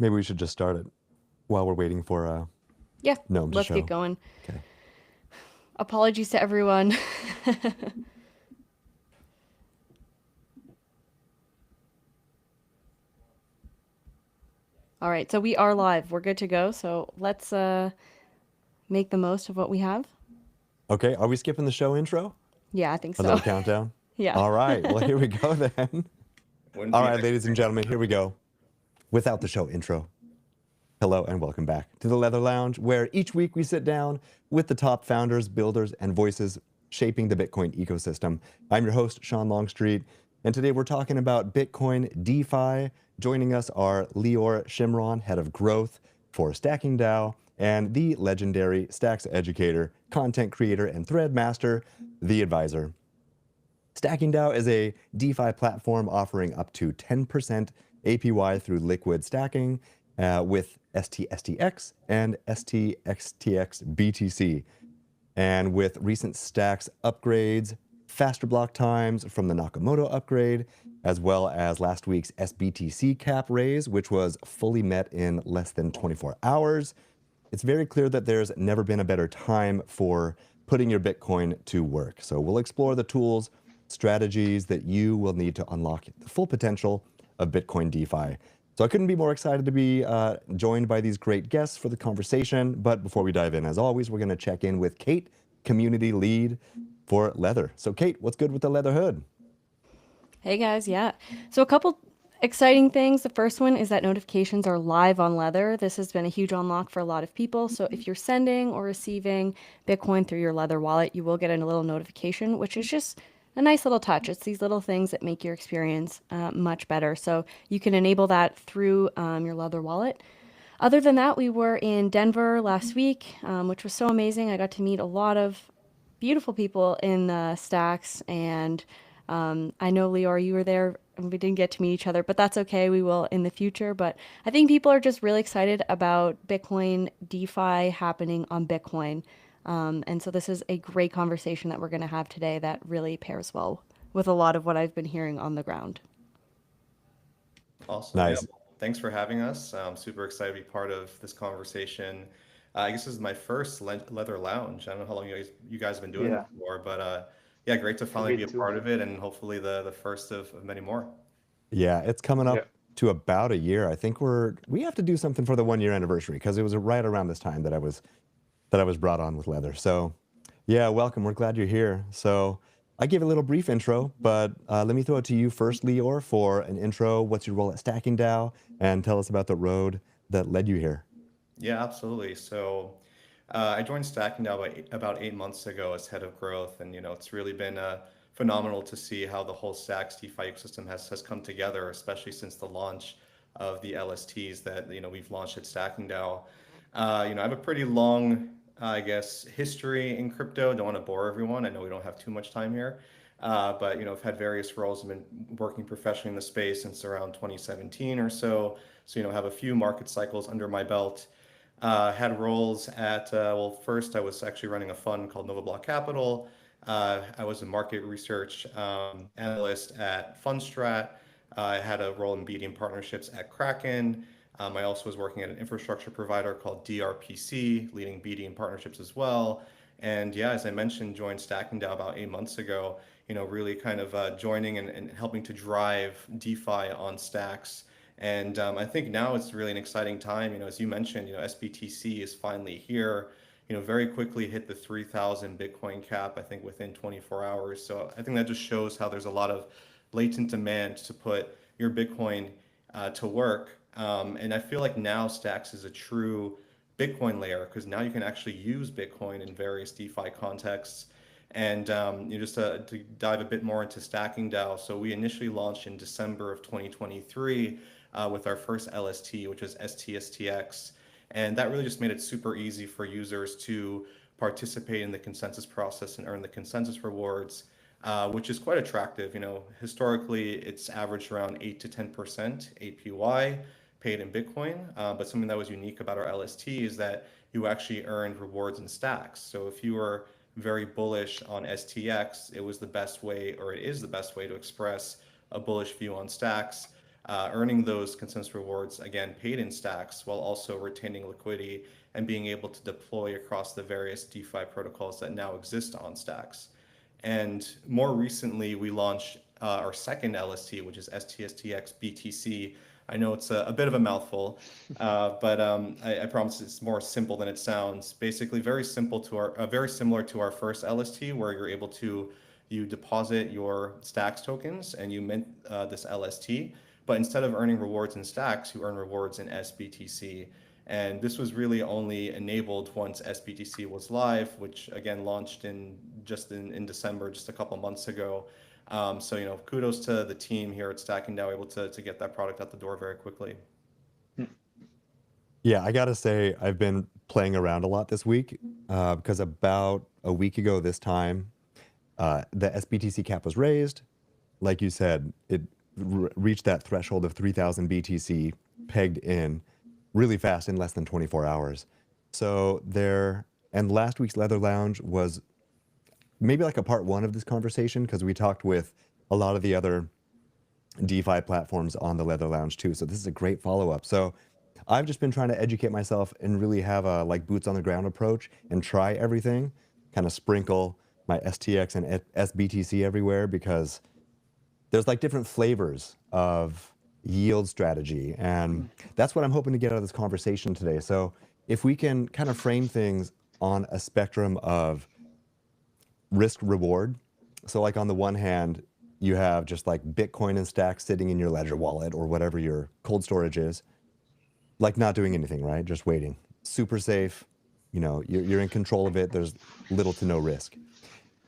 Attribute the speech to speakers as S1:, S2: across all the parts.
S1: Maybe we should just start it while we're waiting for
S2: Yeah,
S1: Gnome to
S2: let's get
S1: show.
S2: going.
S1: Okay.
S2: Apologies to everyone. All right, so we are live. We're good to go. So let's make the most of what we have.
S1: Okay, are we skipping the show intro?
S2: Yeah, I think
S1: A
S2: so.
S1: little countdown?
S2: Yeah.
S1: All right, well, here we go then.
S3: Wouldn't
S1: All
S3: be
S1: right,
S3: next
S1: ladies and
S3: week.
S1: gentlemen, here we go. Without the show intro. Hello and welcome back to the Leather Lounge, where each week we sit down with the top founders, builders, and voices shaping the Bitcoin ecosystem. I'm your host, Sean Longstreet, and today we're talking about Bitcoin DeFi. Joining us are Lior Shimron, head of growth for Stacking DAO, and the legendary Stacks educator, content creator, and thread master, The Advisor. Stacking DAO is a DeFi platform offering up to 10% APY through liquid stacking with STSTX and STXTX BTC. And with recent stacks upgrades, faster block times from the Nakamoto upgrade, as well as last week's SBTC cap raise, which was fully met in less than 24 hours, it's very clear that there's never been a better time for putting your Bitcoin to work. So we'll explore the tools, strategies that you will need to unlock the full potential of Bitcoin DeFi. So I couldn't be more excited to be joined by these great guests for the conversation. But before we dive in, as always, we're going to check in with Kate, community lead for Leather. So Kate, what's good with the Leather Hood?
S2: Hey guys, yeah. So a couple exciting things. The first one is that notifications are live on Leather. This has been a huge unlock for a lot of people. So if you're sending or receiving Bitcoin through your Leather wallet, you will get a little notification, which is just a nice little touch. It's these little things that make your experience much better. So you can enable that through your Leather wallet. Other than that, we were in Denver last week, which was so amazing. I got to meet a lot of beautiful people in Stacks, and I know Lior, you were there, and we didn't get to meet each other, but that's okay. We will in the future. But I think people are just really excited about Bitcoin DeFi happening on Bitcoin, and so this is a great conversation that we're going to have today that really pairs well with a lot of what I've been hearing on the ground.
S3: Awesome. Yeah.
S1: Nice.
S3: Well, thanks for having us. I'm super excited to be part of this conversation. I guess this is my first leather lounge. I don't know how long you guys have been doing
S4: Yeah,
S3: this for, but yeah, great to finally be
S4: me
S3: a
S4: too.
S3: part of it, and hopefully the first of many more.
S1: Yeah, it's coming
S4: Yeah,
S1: up to about a year. I think we have to do something for the 1 year anniversary because it was right around this time that I was brought on with Leather. So, yeah, welcome. We're glad you're here. So, I gave a little brief intro, but let me throw it to you first, Lior, for an intro. What's your role at Stacking DAO? And tell us about the road that led you here.
S3: Yeah, absolutely. So I joined Stacking now about 8 months ago as head of growth, and it's really been phenomenal to see how the whole Stacks DeFi ecosystem has come together, especially since the launch of the LSTs that we've launched at Stacking DAO. I have a pretty long, I guess, history in crypto. Don't want to bore everyone. I know we don't have too much time here, but I've had various roles. I've been working professionally in the space since around 2017 or so. So have a few market cycles under my belt. Had roles at, well, first I was actually running a fund called Nova Block Capital. I was a market research analyst at Fundstrat. I had a role in BD partnerships at Kraken. I also was working at an infrastructure provider called DRPC, leading BD partnerships as well. And yeah, as I mentioned, joined Stacking DAO about 8 months ago, really kind of joining and helping to drive DeFi on Stacks. And I think now it's really an exciting time. As you mentioned, SBTC is finally here. Very quickly hit the 3,000 Bitcoin cap, I think within 24 hours. So I think that just shows how there's a lot of latent demand to put your Bitcoin to work. And I feel like now Stacks is a true Bitcoin layer because now you can actually use Bitcoin in various DeFi contexts. And just to dive a bit more into Stacking DAO, so we initially launched in December of 2023 with our first LST, which is STSTX. And that really just made it super easy for users to participate in the consensus process and earn the consensus rewards, which is quite attractive. Historically, it's averaged around 8 to 10% APY paid in Bitcoin. But something that was unique about our LST is that you actually earned rewards in stacks. So if you were very bullish on STX, it was the best way, or it is the best way to express a bullish view on stacks. earning those consensus rewards, again, paid in stacks, while also retaining liquidity and being able to deploy across the various DeFi protocols that now exist on stacks. And more recently, we launched our second LST, which is STSTX BTC. I know it's a bit of a mouthful, but I promise it's more simple than it sounds. Basically, very simple to our, very similar to our first LST, where you're able to you deposit your stacks tokens and you mint this LST. But instead of earning rewards in stacks, you earn rewards in SBTC. And this was really only enabled once SBTC was live, which again launched in December, just a couple months ago. So kudos to the team here at Stacking DAO, able to get that product out the door very quickly.
S1: Yeah, I gotta say, I've been playing around a lot this week because about a week ago this time, the SBTC cap was raised. Like you said, it reached that threshold of 3,000 BTC pegged in really fast in less than 24 hours. So and last week's Leather Lounge was maybe like a part one of this conversation because we talked with a lot of the other DeFi platforms on the Leather Lounge too. So this is a great follow-up. So I've just been trying to educate myself and really have a like boots on the ground approach and try everything, kind of sprinkle my STX and SBTC everywhere because there's like different flavors of yield strategy. And that's what I'm hoping to get out of this conversation today. So if we can kind of frame things on a spectrum of risk reward. So like on the one hand, you have just like Bitcoin and stacks sitting in your Ledger wallet or whatever your cold storage is, like not doing anything, right? Just waiting. Super safe. You're in control of it. There's little to no risk.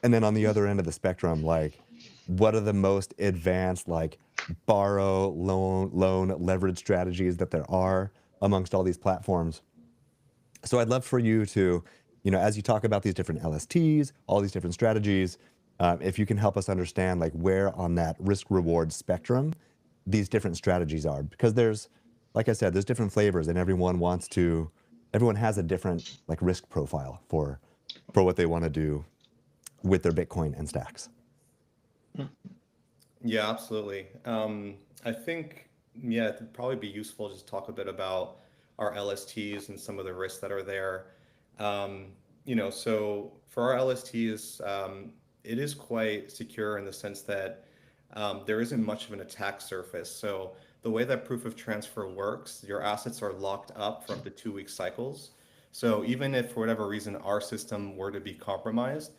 S1: And then on the other end of the spectrum, like what are the most advanced like borrow, loan leverage strategies that there are amongst all these platforms? So I'd love for you to, as you talk about these different LSTs, all these different strategies, if you can help us understand like where on that risk reward spectrum these different strategies are, because there's, like I said, there's different flavors and everyone has a different like risk profile for what they want to do with their Bitcoin and stacks.
S3: Yeah, absolutely. I think, yeah, it'd probably be useful just to talk a bit about our LSTs and some of the risks that are there. So for our LSTs, it is quite secure in the sense that there isn't much of an attack surface. So the way that proof of transfer works, your assets are locked up for up to 2-week cycles. So even if for whatever reason our system were to be compromised,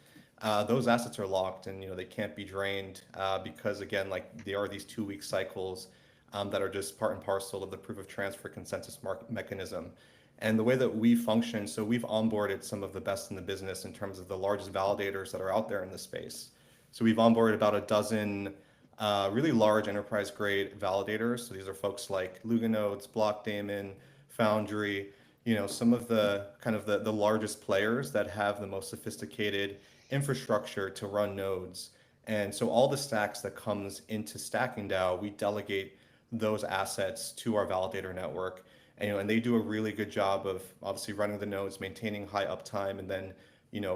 S3: those assets are locked and they can't be drained because again, like there are these 2-week cycles that are just part and parcel of the proof of transfer consensus mechanism. And the way that we function, so we've onboarded some of the best in the business in terms of the largest validators that are out there in the space. So we've onboarded about a dozen really large enterprise grade validators. So these are folks like Luganodes, Blockdaemon, Foundry, some of the kind of the largest players that have the most sophisticated infrastructure to run nodes. And so all the stacks that comes into Stacking DAO, we delegate those assets to our validator network. And they do a really good job of obviously running the nodes, maintaining high uptime, and then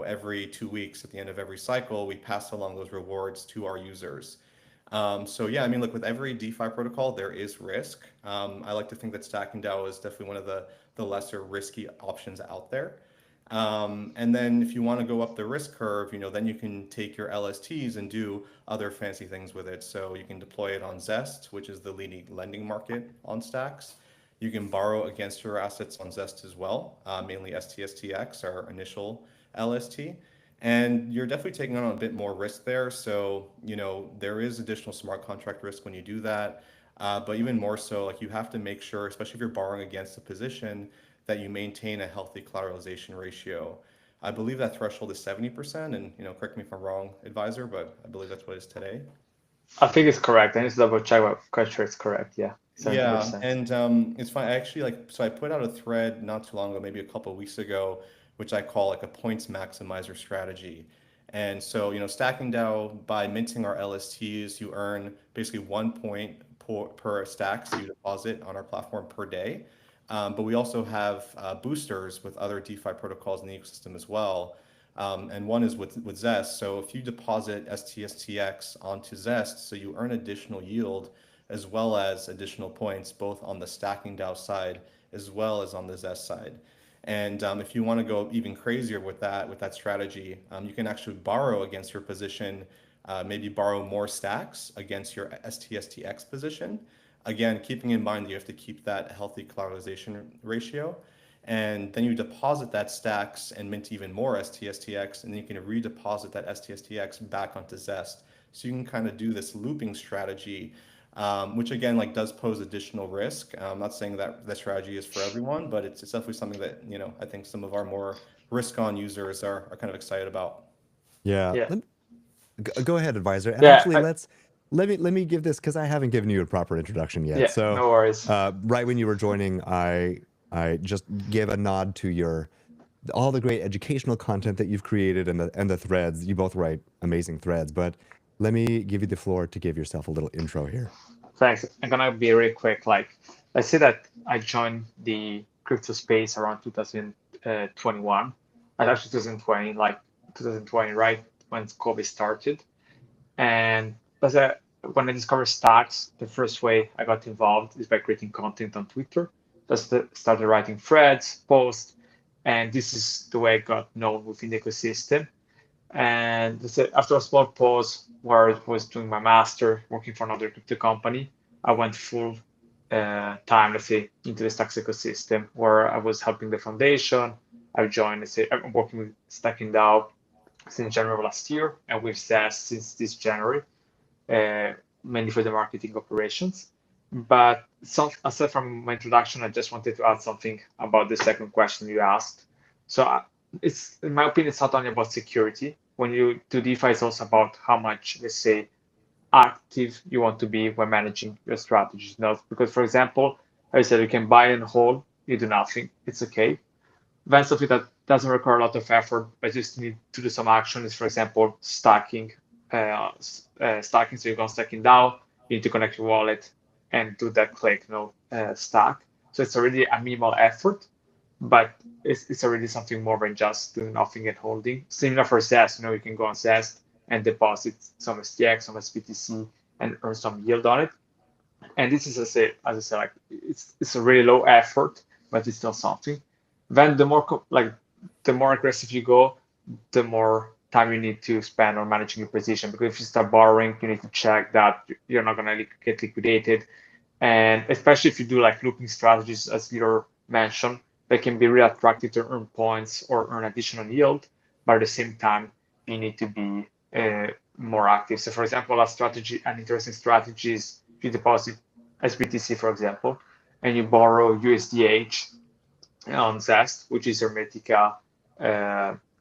S3: every 2 weeks at the end of every cycle, we pass along those rewards to our users. So yeah, I mean, look, with every DeFi protocol, there is risk. I like to think that Stacking DAO is definitely one of the lesser risky options out there. And then if you want to go up the risk curve, then you can take your LSTs and do other fancy things with it. So you can deploy it on Zest, which is the leading lending market on stacks. You can borrow against your assets on Zest as well, mainly STSTX, our initial LST. And you're definitely taking on a bit more risk there. So, there is additional smart contract risk when you do that. But even more so, like you have to make sure, especially if you're borrowing against a position, that you maintain a healthy collateralization ratio. I believe that threshold is 70%, and correct me if I'm wrong, advisor, but I believe that's what it is today.
S4: I think it's correct. I need to double check what culture is correct. Yeah, 70%.
S3: Yeah, and it's fine. I actually so I put out a thread not too long ago, maybe a couple of weeks ago, which I call like a points maximizer strategy. And so, Stacking DAO, by minting our LSTs, you earn basically 1 point per stack so you deposit on our platform per day. But we also have boosters with other DeFi protocols in the ecosystem as well. And one is with Zest. So if you deposit STSTX onto Zest, so you earn additional yield as well as additional points, both on the stacking DAO side as well as on the Zest side. And if you want to go even crazier with that strategy, you can actually borrow against your position, maybe borrow more stacks against your STSTX position. Again, keeping in mind that you have to keep that healthy collateralization ratio. And then you deposit that stacks and mint even more STSTX, and then you can redeposit that STSTX back onto Zest. So you can kind of do this looping strategy, which again, like does pose additional risk. I'm not saying that that strategy is for everyone, but it's definitely something that, I think some of our more risk-on users are kind of excited about.
S1: Yeah.
S4: Yeah.
S1: Go ahead, advisor. And
S4: Yeah,
S1: actually, let me give this, because I haven't given you a proper introduction yet.
S4: Yeah,
S1: So
S4: no worries.
S1: right when you were joining, I just gave a nod to all the great educational content that you've created and the threads. You both write amazing threads, but let me give you the floor to give yourself a little intro here.
S4: Thanks. I'm gonna be really quick. Like, let's say that I joined the crypto space around 2021. Actually 2020, like 2020, right when COVID started. And when I discovered stacks, the first way I got involved is by creating content on Twitter. Just started writing threads, posts, and this is the way I got known within the ecosystem. And after a small pause where I was doing my master, working for another crypto company, I went full time, let's say, into the Stacks ecosystem, where I was helping the foundation. I joined, I'm working with Stacking DAO since January last year, and with Zest since this January, mainly for the marketing operations. But aside from my introduction, I just wanted to add something about the second question you asked. So it's, in my opinion, it's not only about security. When you do DeFi, it's also about how much, let's say, active you want to be when managing your strategies. Because, for example, I said you can buy and hold, you do nothing, it's okay. Then something that doesn't require a lot of effort, but just need to do some action is, for example, stacking. Stacking, so you go stacking DAO, you need to connect your wallet and do that click, stack. So it's already a minimal effort, but it's already something more than just doing nothing and holding. Similar for Zest, you can go on Zest and deposit some STX, some SBTC, and earn some yield on it. And this is, as I said, like it's a really low effort, but it's still something. Then the more aggressive you go, the more time you need to spend on managing your position. Because if you start borrowing, you need to check that you're not going to get liquidated. And especially if you do like looping strategies, as Lior mentioned, they can be really attractive to earn points or earn additional yield. But at the same time, you need to be more active. So for example, an interesting strategy is if you deposit SBTC, for example, and you borrow USDH on Zest, which is Hermetica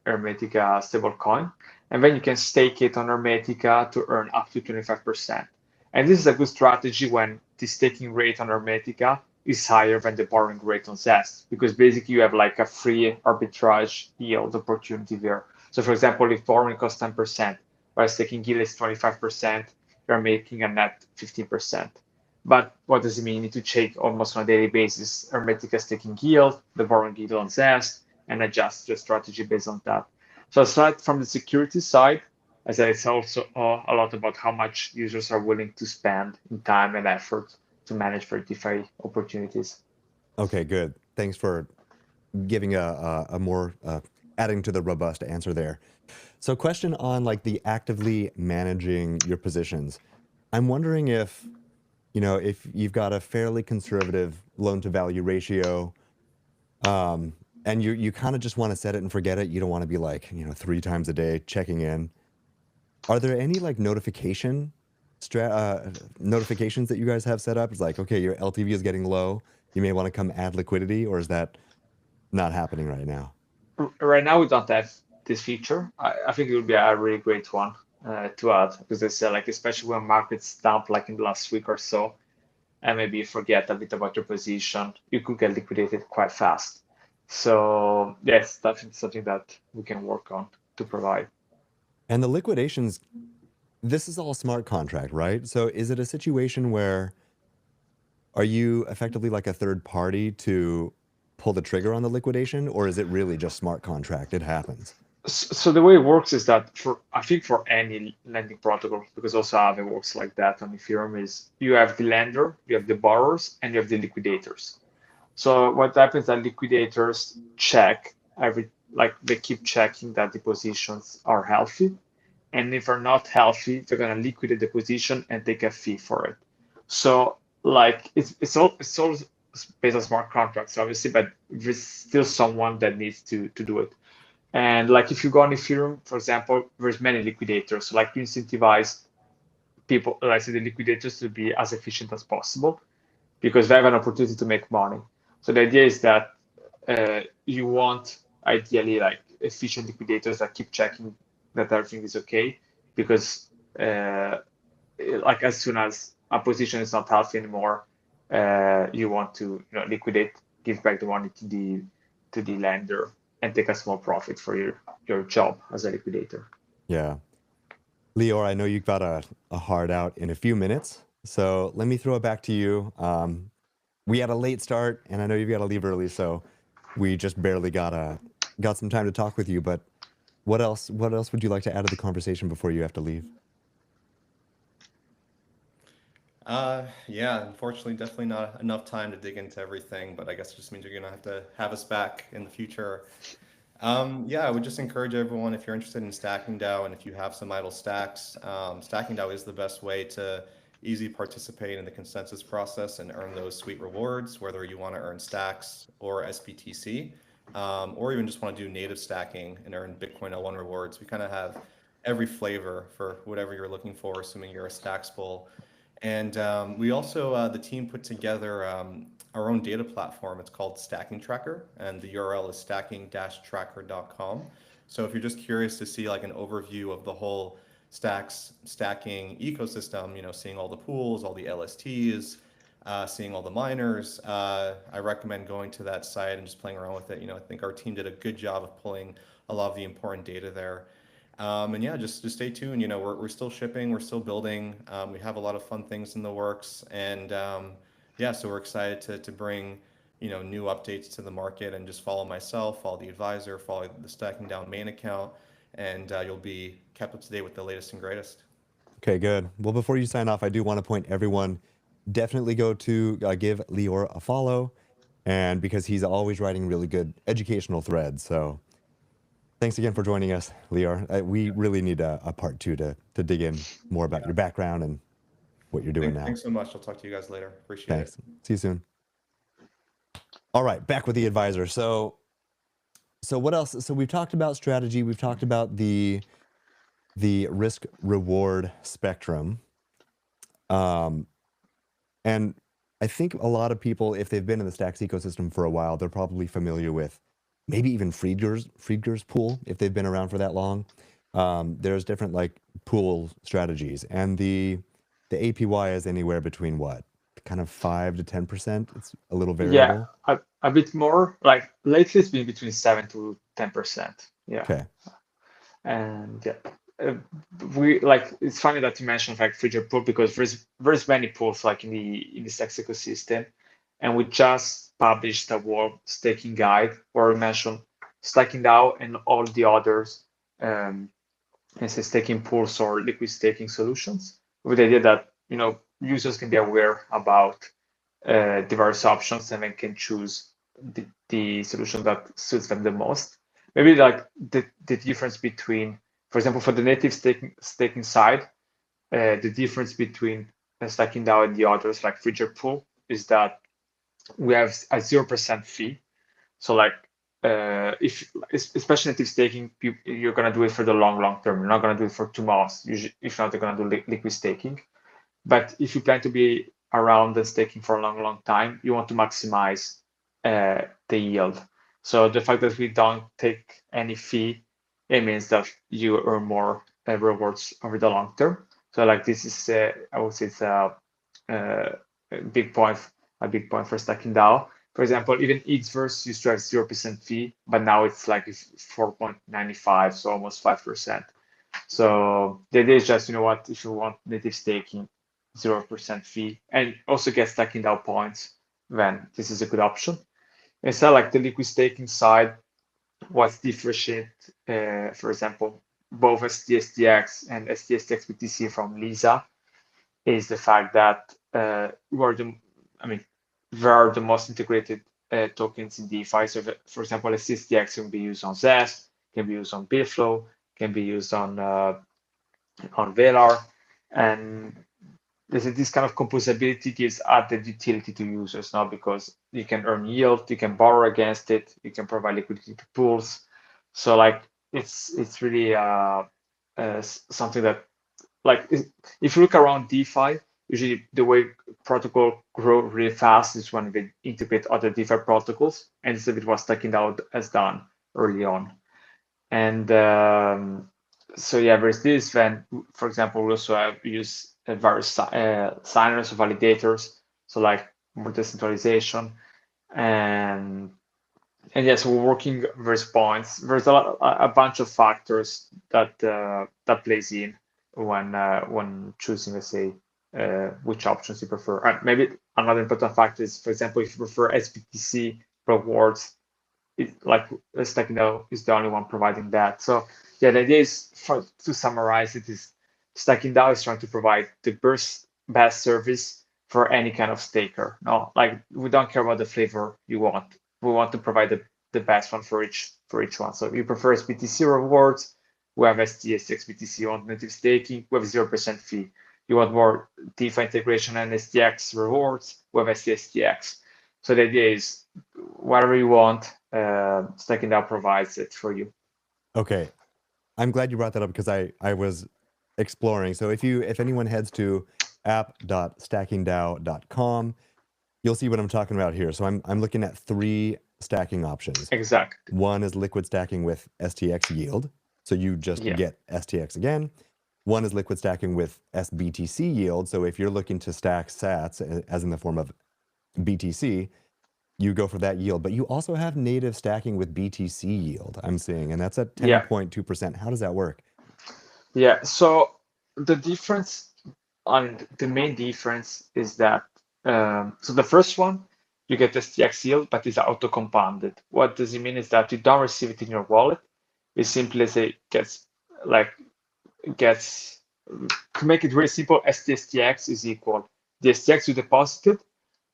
S4: stablecoin, and then you can stake it on Hermetica to earn up to 25%. And this is a good strategy when the staking rate on Hermetica is higher than the borrowing rate on Zest, because basically you have like a free arbitrage yield opportunity there. So for example, if borrowing costs 10%, while staking yield is 25%, you're making a net 15%. But what does it mean? You need to check almost on a daily basis Hermetica staking yield, the borrowing yield on Zest, and adjust your strategy based on that. So aside from the security side, as I said, it's also a lot about how much users are willing to spend in time and effort to manage their DeFi opportunities.
S1: Okay, good. Thanks for giving a more adding to the robust answer there. So question on like the actively managing your positions. I'm wondering if you've got a fairly conservative loan to value ratio, and you kind of just want to set it and forget it. You don't want to be like, 3 times a day checking in. Are there any like notifications that you guys have set up? It's like, okay, your LTV is getting low. You may want to come add liquidity, or is that not happening right now?
S4: Right now, we don't have this feature. I think it would be a really great one to add, because I said, like, especially when markets dump like in the last week or so, and maybe you forget a bit about your position, you could get liquidated quite fast. So yes, that's something that we can work on to provide.
S1: And the liquidations, this is all smart contract, right? So is it a situation where are you effectively like a third party to pull the trigger on the liquidation, or is it really just smart contract? It happens.
S4: So the way it works is that I think for any lending protocol, because also Aave works like that on Ethereum, is you have the lender, you have the borrowers, and you have the liquidators. So what happens that liquidators check they keep checking that the positions are healthy. And if they're not healthy, they're gonna liquidate the position and take a fee for it. So like it's all based on smart contracts, obviously, but there's still someone that needs to do it. And like if you go on Ethereum, for example, there's many liquidators. So like you incentivize people, like say the liquidators to be as efficient as possible because they have an opportunity to make money. So the idea is that you want ideally like efficient liquidators that keep checking that everything is okay because like as soon as a position is not healthy anymore, you want to liquidate, give back the money to the lender and take a small profit for your job as a liquidator.
S1: Yeah. Lior, I know you've got a hard out in a few minutes, so let me throw it back to you. We had a late start, and I know you've got to leave early, so we just barely got some time to talk with you. But what else would you like to add to the conversation before you have to leave?
S3: Yeah, unfortunately, definitely not enough time to dig into everything, but I guess it just means you're gonna have to have us back in the future. Yeah, I would just encourage everyone if you're interested in stacking DAO and if you have some idle stacks, stacking DAO is the best way to easily participate in the consensus process and earn those sweet rewards, whether you want to earn stacks or SBTC, or even just want to do native stacking and earn Bitcoin L1 rewards. We kind of have every flavor for whatever you're looking for, assuming you're a stacks bull. And we also, the team put together our own data platform. It's called Stacking Tracker, and the URL is stacking-tracker.com. So if you're just curious to see like an overview of the whole stacking ecosystem, seeing all the pools, all the LSTs, seeing all the miners, I recommend going to that site and just playing around with it. I think our team did a good job of pulling a lot of the important data there. And yeah, just stay tuned. We're still shipping, we're still building. We have a lot of fun things in the works, and yeah, so we're excited to bring new updates to the market, and just follow myself, follow the advisor, follow the Stacking Down main account, and you'll be kept up to date with the latest and greatest.
S1: Okay, good. Well, before you sign off, I do want to point everyone, definitely go to give Lior a follow, and because he's always writing really good educational threads. So thanks again for joining us, Lior. We really need a part 2 to dig in more about your background and what you're doing now.
S3: Thanks so much. I'll talk to you guys later. Appreciate it.
S1: Thanks. See you soon. All right, back with the advisor. So what else? So we've talked about strategy. We've talked about the risk reward spectrum. And I think a lot of people, if they've been in the Stacks ecosystem for a while, they're probably familiar with maybe even Friedger's pool, if they've been around for that long. There's different like pool strategies, and the APY is anywhere between what? Kind of 5 to 10%. It's a little variable.
S4: Yeah, a bit more. Like lately, it's been between 7 to 10%. Yeah.
S1: Okay.
S4: And yeah, it's funny that you mentioned like Frigger pool because there's many pools like in the Stacks ecosystem, and we just published a world staking guide where we mentioned Stacking DAO and all the others, staking pools or liquid staking solutions, with the idea that users can be aware about the various options and then can choose the solution that suits them the most. Maybe like the difference between, for example, for the native staking side, the difference between Stacking DAO and the others like Frigger pool is that we have a 0% fee. So like if especially native staking, you're gonna do it for the long term. You're not gonna do it for 2 months. Usually, if not, you're gonna do liquid staking. But if you plan to be around and staking for a long time, you want to maximize the yield. So the fact that we don't take any fee, it means that you earn more rewards over the long term. So like this is, I would say, it's a big point for Stacking DAO. For example, even ETHverse used to have 0% fee, but now it's like 4.95, so almost 5%. So the idea is just, if you want native staking, 0% fee, and also get Stacking DAO points, then this is a good option. Instead, like the liquid staking side, what's differentiate, for example, both STSTX and STSTX BTC from Lisa is the fact that they are the most integrated tokens in DeFi. So, for example, STSTX can be used on ZES, can be used on Bitflow, can be used on Velar, and this kind of composability gives added utility to users now, because you can earn yield, you can borrow against it, you can provide liquidity to pools. So like it's really something that, like, if you look around DeFi, usually the way protocol grow really fast is when they integrate other DeFi protocols, and this is a bit what Stacking DAO has done early on. And so yeah, there's this. Then, for example, we also use various signers or validators, so like more decentralization, and yes, we're working various points. There's a bunch of factors that that plays in when choosing, let's say, which options you prefer. Maybe another important factor is, for example, if you prefer SBTC rewards, like Stacking DAO is the only one providing that. So yeah, the idea is, to summarize it, is Stacking DAO is trying to provide the best service for any kind of staker. No, like, we don't care about the flavor you want. We want to provide the best one for each one. So if you prefer SBTC rewards, we have STSX BTC. You want native staking, we have 0% fee. You want more DeFi integration and STX rewards, we have STSTX. So the idea is, whatever you want, Stacking DAO provides it for you.
S1: Okay, I'm glad you brought that up, because I was exploring. So if anyone heads to app.stackingdao.com, you'll see what I'm talking about here. So I'm looking at 3 stacking options.
S4: Exactly.
S1: One is liquid stacking with STX yield, so you just get STX again. One is liquid stacking with SBTC yield. So if you're looking to stack sats, as in the form of BTC, you go for that yield. But you also have native stacking with BTC yield, I'm seeing, and that's at 10.2%. How does that work?
S4: Yeah, so the difference, the main difference is that, so the first one, you get STX yield, but it's auto-compounded. What does it mean is that you don't receive it in your wallet. It simply to make it very simple, STSTX is equal the STX you deposited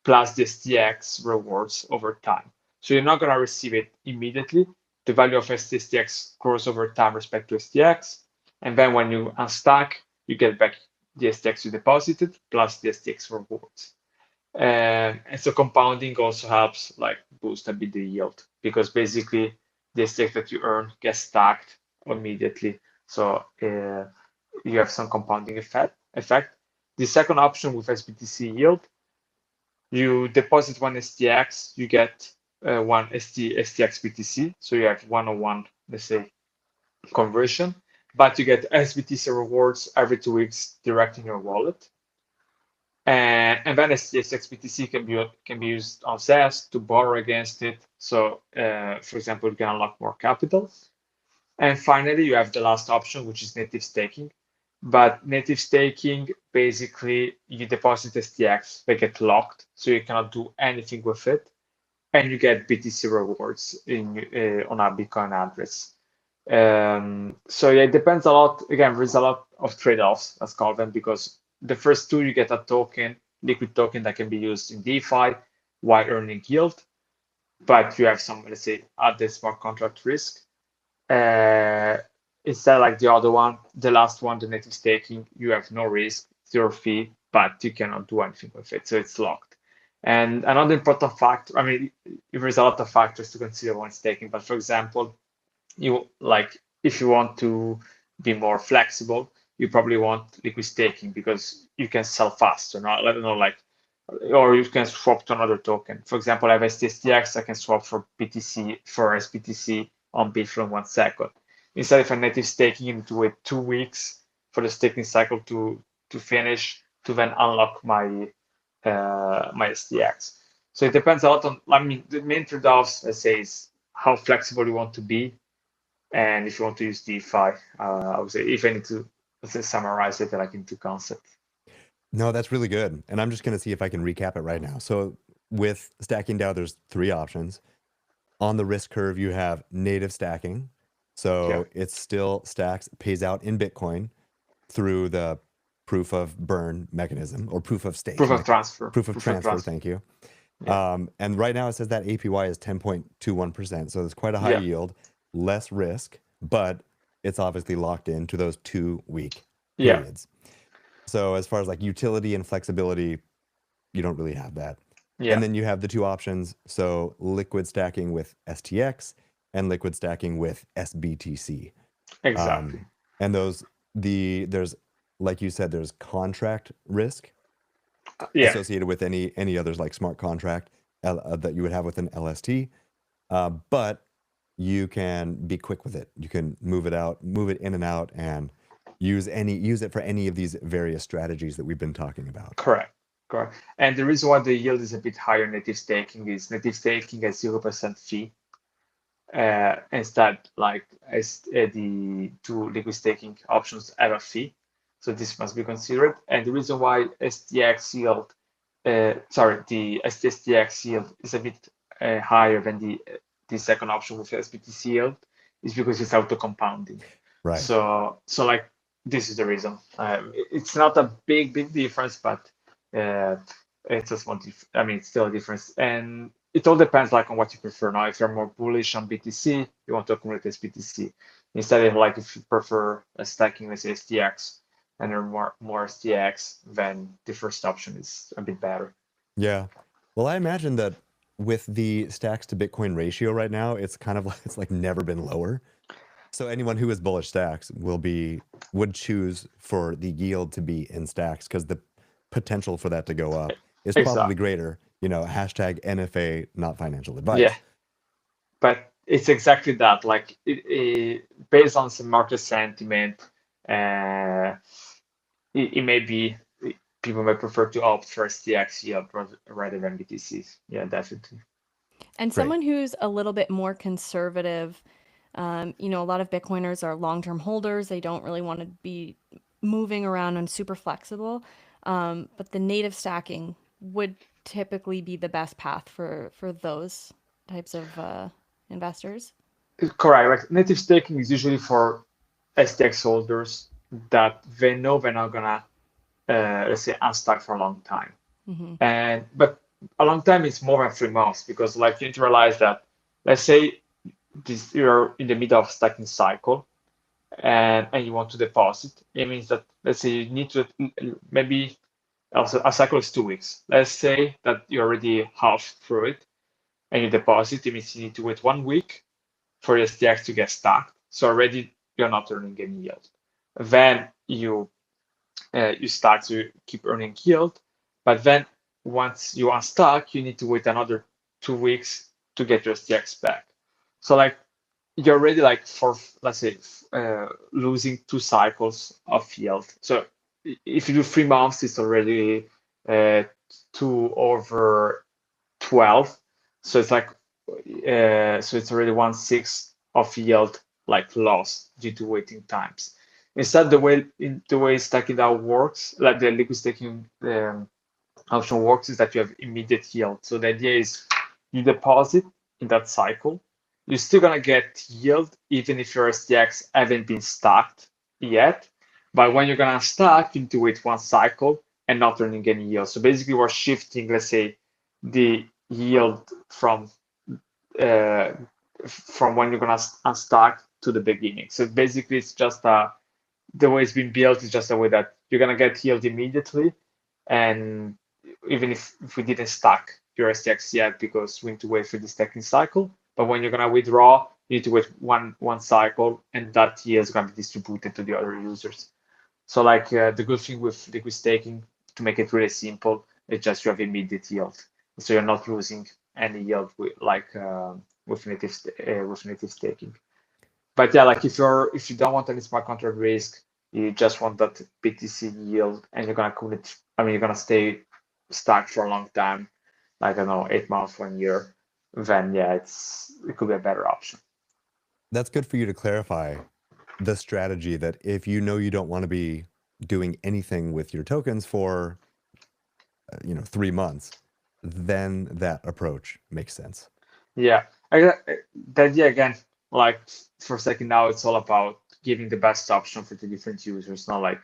S4: plus the STX rewards over time. So you're not going to receive it immediately. The value of STX grows over time respect to STX. And then when you unstack, you get back the STX you deposited plus the STX rewards. And so compounding also helps, like, boost a bit the yield, because basically the STX that you earn gets stacked immediately. So you have some compounding effect. The second option with SBTC yield, you deposit one STX, you get one STX BTC. So you have 101, let's say, conversion, but you get SBTC rewards every 2 weeks direct in your wallet. And then STX BTC can be used on ZES to borrow against it. So, for example, you can unlock more capital. And finally, you have the last option, which is native staking. But native staking, basically, you deposit STX, they get locked, so you cannot do anything with it, and you get BTC rewards on a Bitcoin address. So yeah, it depends a lot. Again, there's a lot of trade-offs, let's call them, because the first two, you get a token, liquid token that can be used in DeFi while earning yield, but you have some, let's say, added smart contract risk. Instead, like the other one, the last one, the native staking, you have no risk, 0 fee, but you cannot do anything with it, so it's locked. And another important factor, I mean, there's a lot of factors to consider when staking, but for example, if you want to be more flexible, you probably want liquid staking because you can sell faster. Not, I don't know, or you can swap to another token. For example, I have STSTX, I can swap for BTC for SBTC on Bitflow in 1 second. Instead of a native staking, you need to wait 2 weeks for the staking cycle to finish to then unlock my my STX. So it depends a lot on. I mean, the main trade-offs, let's say, is how flexible you want to be, and if you want to use DeFi. I would say, if I need to, let's say, summarize it like into concept.
S1: No, that's really good. And I'm just going to see if I can recap it right now. So with Stacking DAO, there's 3 options. On the risk curve, you have native stacking. So
S4: Yeah.
S1: it's still stacks, pays out in Bitcoin through the proof of burn mechanism or proof of stake.
S4: Proof of transfer.
S1: Proof of transfer, thank you.
S4: Yeah.
S1: And right now it says that APY is 10.21%. So it's quite a high
S4: Yeah.
S1: yield, less risk, but it's obviously locked into those 2-week
S4: Yeah.
S1: periods. So as far as like utility and flexibility, you don't really have that.
S4: Yeah.
S1: And then you have the two options. So liquid stacking with STX and liquid stacking with SBTC.
S4: Exactly.
S1: And there's, like you said, there's contract risk
S4: Yeah.
S1: associated with any others like smart contract that you would have with an LST. But you can be quick with it. You can move it in and out, and use it for any of these various strategies that we've been talking about.
S4: Correct. And the reason why the yield is a bit higher in native staking is native staking has 0% fee. Instead, like as the two liquid staking options have a fee. So this must be considered. And the reason why STX yield, the STX yield is a bit higher than the second option with SBTC yield is because it's auto compounding.
S1: Right.
S4: So like this is the reason. It's not a big difference, but it's a small it's still a difference. And it all depends like on what you prefer. Now, if you're more bullish on BTC, you want to accumulate SBTC. Instead of like if you prefer stacking with STX and you're more STX, then the first option is a bit better.
S1: Yeah. Well, I imagine that with the stacks to Bitcoin ratio right now, it's kind of like it's like never been lower. So anyone who is bullish stacks would choose for the yield to be in stacks because the potential for that to go up is probably
S4: Exactly.
S1: greater. Hashtag NFA, not financial advice.
S4: Yeah, but it's exactly that. Like based on some market sentiment, it may be people may prefer to opt for STX yield rather than BTCs. Yeah, definitely.
S2: And
S1: Great.
S2: someone who's a little bit more conservative, a lot of Bitcoiners are long-term holders. They don't really want to be moving around and super flexible. But the native stacking would typically be the best path for those types of investors.
S4: Correct. Like native staking is usually for STX holders that they know they're not gonna, let's say, unstack for a long time.
S2: Mm-hmm.
S4: But a long time is more than 3 months because like you need to realize that, let's say you're in the middle of stacking cycle and you want to deposit. It means that, let's say you need to maybe also a cycle is 2 weeks. Let's say that you're already half through it and you deposit. It means you need to wait 1 week for your STX to get stacked. So already you're not earning any yield. Then you start to keep earning yield, but then once you unstack, you need to wait another 2 weeks to get your STX back. So like you're already like for, let's say, losing 2 cycles of yield. So if you do 3 months, it's already 2 over 12. So it's like so it's already 1/6 of yield like lost due to waiting times. Instead, the way stacking out works, like the liquid staking option works, is that you have immediate yield. So the idea is you deposit in that cycle, you're still gonna get yield even if your STX haven't been stacked yet. But when you're gonna stack, you need to wait 1 cycle and not earning any yield. So basically, we're shifting, let's say, the yield from when you're gonna unstack to the beginning. So basically, it's just the way it's been built is just a way that you're gonna get yield immediately, and even if we didn't stack your STX yet because we need to wait for the stacking cycle. But when you're gonna withdraw, you need to wait one cycle, and that yield is gonna be distributed to the other users. So like the good thing with liquid staking, to make it really simple, is just you have immediate yield, so you're not losing any yield with native staking. But yeah, like if you don't want any smart contract risk, you just want that BTC yield, and you're gonna stay stacked for a long time, like I don't know, 8 months, 1 year. Then yeah, it could be a better option.
S1: That's good for you to clarify the strategy that if you know you don't want to be doing anything with your tokens for 3 months, then that approach makes sense.
S4: Yeah, the idea again, like for stacking now, it's all about giving the best option for the different users. Not like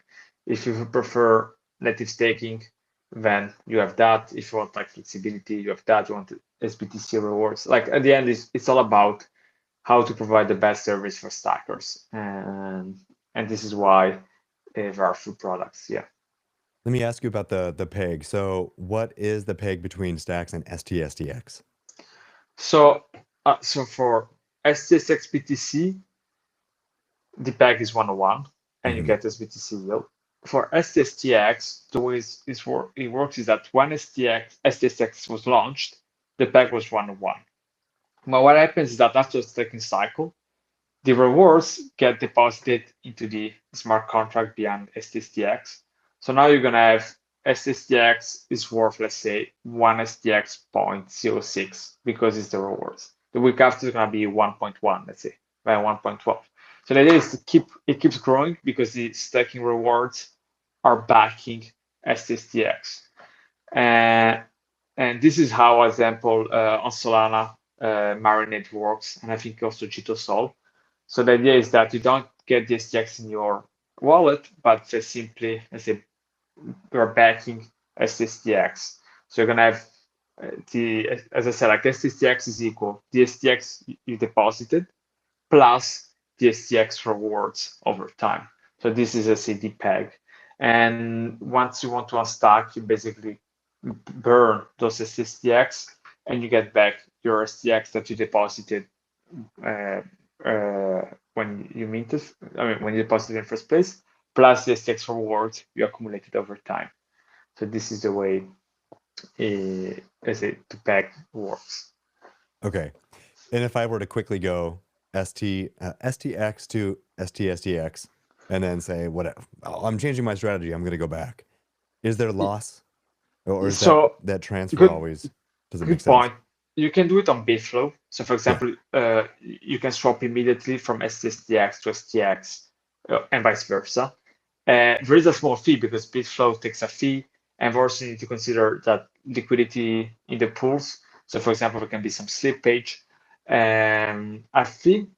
S4: if you prefer native staking, then you have that. If you want like flexibility, you have that. You want SBTC rewards. Like at the end, it's all about how to provide the best service for stackers, and this is why there are few products. Yeah.
S1: Let me ask you about the peg. So what is the peg between Stacks and STSTX?
S4: So for STSX BTC, the peg is 101, and you
S1: Mhm.
S4: get SBTC yield. For STSTX, the way it works is that when STSX was launched, the peg was 101. But what happens is that after the staking cycle, the rewards get deposited into the smart contract behind STSTX. So now you're gonna have STSTX is worth, let's say, 1 STX 0.06 because it's the rewards. The week after is gonna be 1.1, let's say, by 1.12. So the idea is to keeps growing because the staking rewards are backing STSTX. And this is how, for example, on Solana, Marinade works, and I think also Jitosol. So the idea is that you don't get the STX in your wallet, but just simply, let's say, you're backing STX. So you're gonna have as I said, like STX is equal the STX you deposited plus the STX rewards over time. So this is a CD peg. And once you want to unstack, you basically burn those STX and you get back your STX that you deposited when you minted, when you deposited in first place, plus the STX rewards you accumulated over time. So this is the way the peg works.
S1: Okay. And if I were to quickly go STX to STSTX and then say, I'm changing my strategy, I'm going to go back. Is there loss? Or is
S4: So
S1: that transfer
S4: good,
S1: always, does it make
S4: good
S1: sense?
S4: point. You can do it on Bitflow. So for example, you can swap immediately from STX to STX and vice versa. There is a small fee because Bitflow takes a fee, and we also need to consider that liquidity in the pools. So for example, there can be some slippage. I think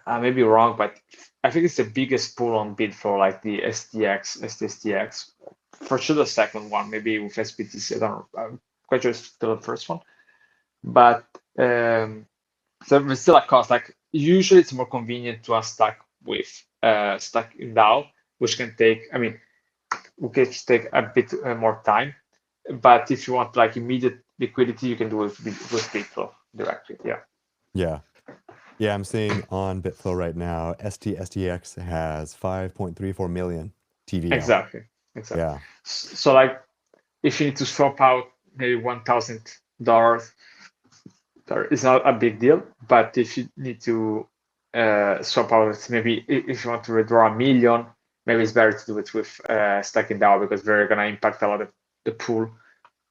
S4: I may be wrong, but I think it's the biggest pool on Bitflow, like the STX. For sure, the second one, maybe with SBTC. I don't know. I'm quite sure it's still the first one. But so there's still a cost. Like usually, it's more convenient to unstack with stack in DAO, which can take. Which take a bit more time. But if you want like immediate liquidity, you can do it with Bitflow directly. Yeah.
S1: Yeah. Yeah, I'm seeing on Bitflow right now, STX has 5.34 million TVL.
S4: Exactly.
S1: Yeah.
S4: So like, if you need to swap out maybe $1,000, it's not a big deal. But if you need to swap out, maybe if you want to withdraw $1 million, maybe it's better to do it with stacking DAO because they're gonna impact a lot of the pool,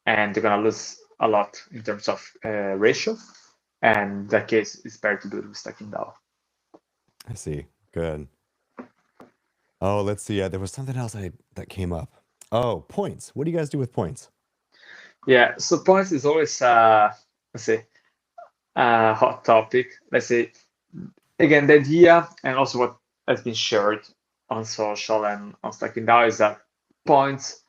S4: and they're gonna lose a lot in terms of ratio. And in that case, it's better to do it with stacking DAO.
S1: I see. Good. Oh, let's see. There was something else that came up. Oh, points. What do you guys do with points?
S4: Yeah, so points is always let's say a hot topic. Let's say again, the idea and also what has been shared on social and on Stacking DAO is that points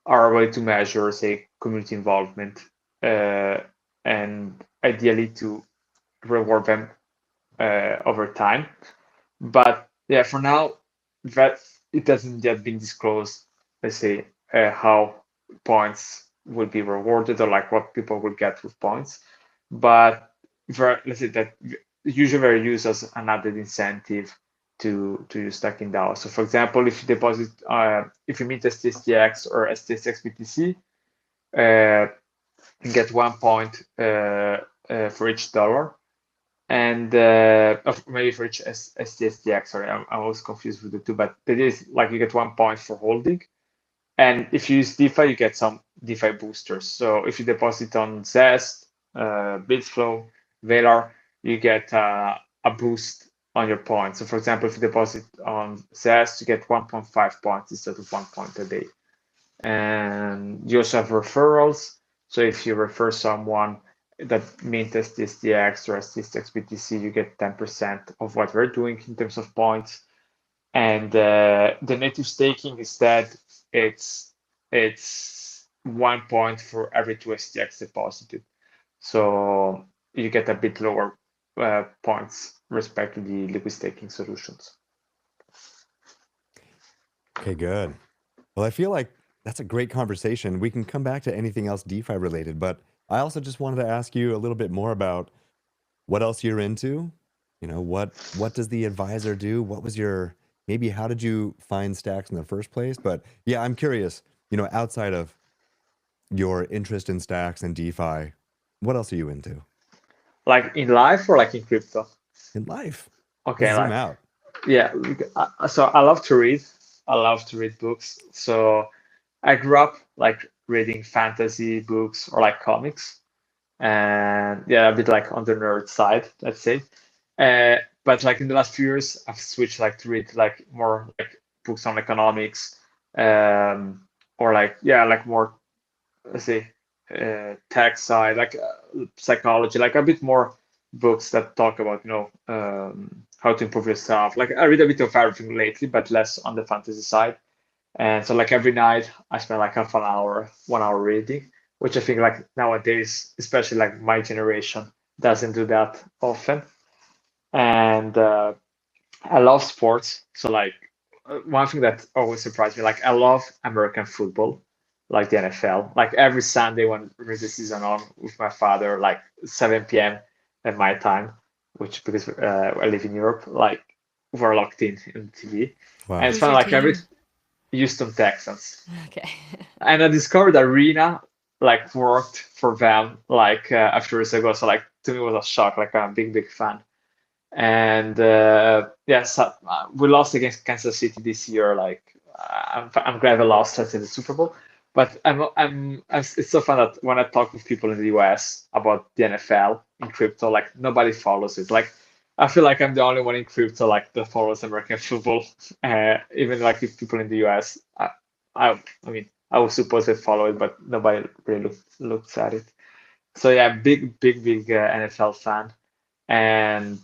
S4: are a way to measure, say, community involvement, and ideally to reward them over time. But yeah, for now, that it hasn't yet been disclosed. Let's say how points will be rewarded or like what people will get with points. But let's say that usually they're used as an added incentive to use stacking DAO. So for example, if you deposit, if you mint STSTX or STSX BTC, you get 1 point for each dollar. And maybe for each STSTX, sorry, I was confused with the two, but it is like you get 1 point for holding. And if you use DeFi, you get some DeFi boosters. So if you deposit on Zest, Bitflow, Velar, you get a boost on your points. So for example, if you deposit on Zest, you get 1.5 points instead of 1 point a day. And you also have referrals. So if you refer someone, that mint STSTX or STSTX you get 10% of what we're doing in terms of points. And the native staking is that it's 1 point for every 2 STX deposited. So you get a bit lower points respect to the liquid staking solutions.
S1: Okay, good. Well, I feel like that's a great conversation. We can come back to anything else DeFi related, but I also just wanted to ask you a little bit more about what else you're into. You know, what does the advisor do? What was your, maybe how did you find Stacks in the first place? But yeah, I'm curious, you know, outside of your interest in Stacks and DeFi, what else are you into
S4: Like in life or like in crypto?
S1: in life?
S4: Okay,
S1: Let's zoom
S4: like
S1: out.
S4: yeah. So I love to read. I love to read books. So I grew up like reading fantasy books or like comics, and yeah, a bit like on the nerd side, let's say. But like in the last few years, I've switched like to read like more like books on economics, or like yeah, like more, let's say, tech side, like psychology, like a bit more books that talk about how to improve yourself. Like I read a bit of everything lately, but less on the fantasy side. And so like every night I spend like half an hour, 1 hour reading, which I think like nowadays, especially like my generation, doesn't do that often. And I love sports. So like one thing that always surprised me, like I love American football, like the NFL. Like every Sunday when there's the season on with my father, like 7 p.m. at my time, which because I live in Europe, like we're locked in TV.
S1: Wow.
S4: And it's
S2: Who's
S4: fun
S2: your
S4: like every
S2: team?
S4: Houston Texans.
S2: Okay.
S4: And I discovered Arena like worked for them like a few years ago. So like to me it was a shock. Like I'm a big fan. And yes, we lost against Kansas City this year. Like I'm glad we lost us in the Super Bowl. But it's so fun that when I talk with people in the US about the NFL in crypto, like nobody follows it. Like I feel like I'm the only one in crypto like that follows American football. Even like if people in the US, I mean I was supposed to follow it, but nobody really looks at it. So yeah, big NFL fan. And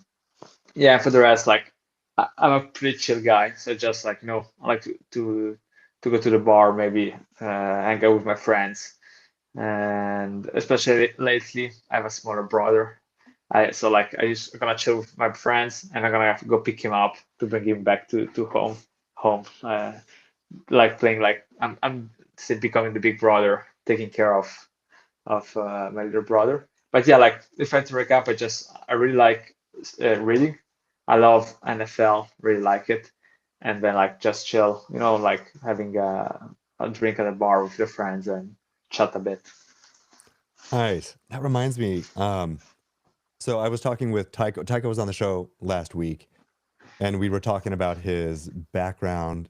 S4: yeah, for the rest, like I'm a pretty chill guy, so just like I like to go to the bar, maybe hang out with my friends, and especially lately, I have a smaller brother. I'm gonna chill with my friends, and I'm gonna have to go pick him up to bring him back to home. Like playing like I'm say becoming the big brother, taking care of my little brother. But yeah, like if I had to recap, I really like reading. I love NFL, really like it, and then like just chill, like having a drink at a bar with your friends and chat a bit.
S1: Nice. That reminds me. So I was talking with Tycho. Tycho was on the show last week, and we were talking about his background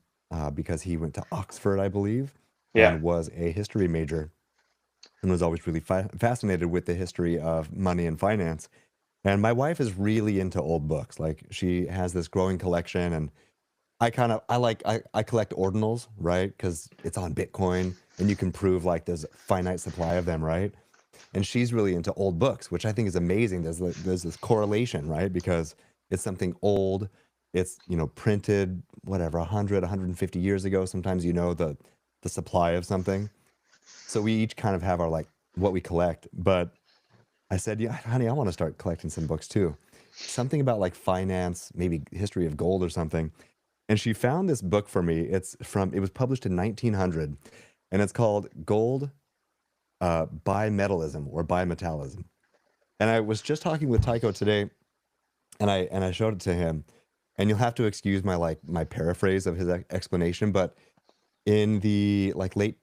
S1: because he went to Oxford, I believe,
S4: Yeah,
S1: and was a history major, and was always really fascinated with the history of money and finance. And my wife is really into old books. Like she has this growing collection, and I collect ordinals, right? Because it's on Bitcoin, and you can prove like there's a finite supply of them, right? And she's really into old books, which I think is amazing. There's this correlation, right? Because it's something old, it's printed whatever 100, 150 years ago. Sometimes the supply of something. So we each kind of have our like what we collect. But I said, yeah, honey, I want to start collecting some books too. Something about like finance, maybe history of gold or something. And she found this book for me. It was published in 1900, and it's called Gold Bimetallism or Bimetallism. And I was just talking with Tycho today, and I showed it to him. And you'll have to excuse my paraphrase of his explanation, but in the like late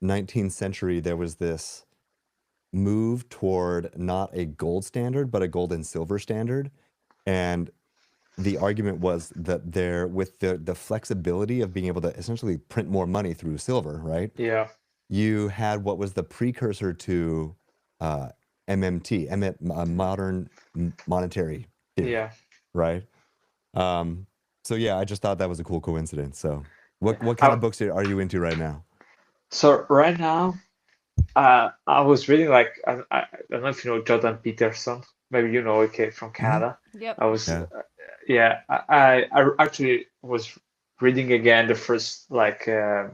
S1: 19th century, there was this move toward not a gold standard, but a gold and silver standard. And the argument was that there, with the flexibility of being able to essentially print more money through silver, right?
S4: yeah,
S1: You had what was the precursor to uh, MMT, modern monetary theory,
S4: yeah.
S1: right? Um, so yeah, I just thought that was a cool coincidence. So, what kind
S4: I,
S1: of books are you into right now?
S4: so right now, I was reading like I don't know if you know Jordan Peterson. Maybe you know, okay, from
S1: Hmm.
S4: Canada.
S2: Yep.
S4: I was
S1: Yeah.
S4: yeah. I actually was reading again the first the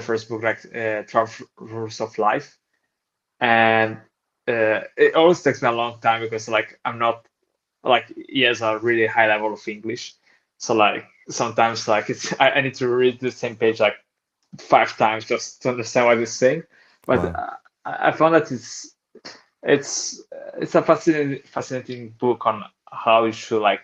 S4: first book, like 12 Rules of Life, and it always takes me a long time because like I'm not like he has a really high level of English, so like sometimes like I need to read the same page like 5 times just to understand what he's saying. But
S1: Wow.
S4: I found that it's it's a fascinating book on how you should like